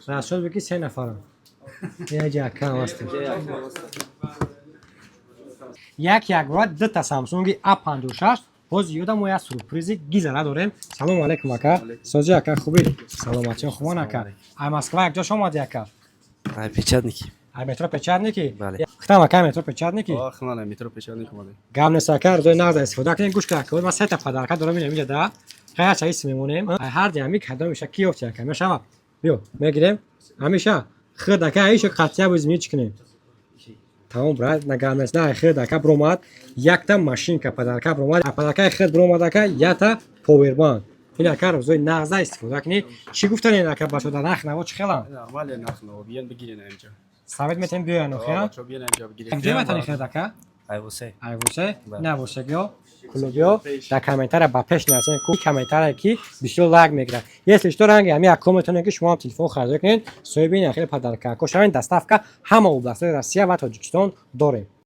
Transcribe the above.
راسل بگی 3 نفرم یه جاکه هم هستیم یک وقت 2 تا سامسونگ A56 باز یادم یه سورپرایز گیزه داریم. سلام علیکم اکا. سازی اکا خوبی؟ سلامتی خوبان اکا. ای مسکو یک جا شما دی اکا. ای پیچادنیکی. ای مترو پیچادنیکی؟ بله. ختم اکا مترو پیچادنیکی؟ آخ من مترو پیچادنیکی اومده. گام نساکر روی نقد استفاده کنین گوش کنید. ما 3 تا پدرکا دارم اینجا ده. خیلی چای میمونیم. هر دیمی کدام میشه کی افت اکا. میشه بیو میگیریم. همیشه خود اکا ایش قطعه باز میچکنیم. تمام برات نگام است خود اکا برومات یک تا ماشین که پدرکا برومات پدرکا خود برومات اکا یا تا پاور بانک این اکا روی نقد استفاده کنی. چی گفتن این اکا باشه در نخ نوا چه خلا؟ نرمال نخ نوا بیان بگیرین اینجا. ثابت میتونیم بیاین آخه؟ چون بیان اینجا بگیرین. اینجا میتونی خرید اکا؟ ای واسه. ای واسه؟ نه واسه گیو. کلوبیو در کامنتار با پیش نزن کو کامنتار کی بیشتر لاگ میگیره. یه سری رنگ همین کامنتونه که شما تلفن خرید کنین سوی بین اخیر پدرکا کوشاین دستافکا همه اوبلاست روسیه و تاجیکستان داریم.